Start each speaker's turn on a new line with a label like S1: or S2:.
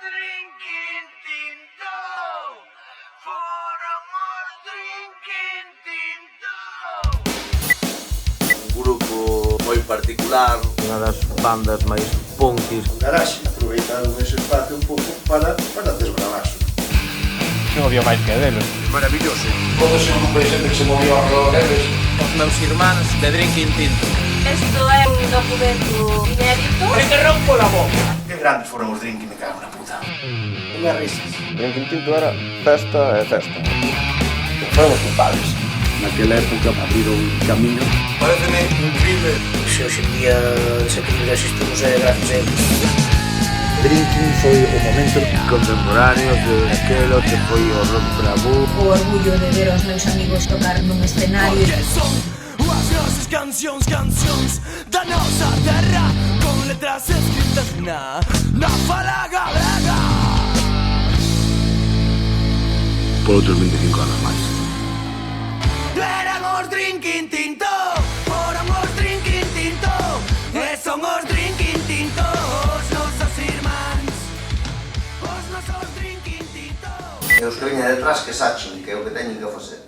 S1: drinking tinto. Fóramos drinking tinto.
S2: Un grupo moi particular, unha das bandas máis punkis.
S3: Garaxe, aproveitaron ese espacio un pouco para desbravaxo.
S4: Non había máis que deles.
S3: Maravilloso. Todo ese grupo de xente que se movió ao redor deles.
S5: Os meus irmáns de Drinking Tinto.
S6: Isto é un documento inédito.
S1: ¡Me te rompo la boca!
S3: Que grandes foron os drinking, me cago na puta.
S6: Unhas risas.
S4: Drinking Tinto era festa e festa.
S3: Foron os culpables.
S2: Naquela época abriron camiño.
S3: Pareceme increíble.
S6: Se hoxe en día ese equilibrio existimos é gracias a ele.
S2: Drinking foi o momento contemporáneo de aquelo que foi o rock bravo.
S7: O orgullo de ver os meus amigos tocar nun escenario.
S1: Son as nosas cancións da nosa terra, con letras escritas na fala galega.
S2: Por outros 25 anos máis.
S1: Éramos drinking tinto, fóramos drinking tinto, e son os drinking tinto, os nosos irmáns, os nosos drinking tinto.
S3: E os que viña detrás que sachen, que é o que teñen que facer.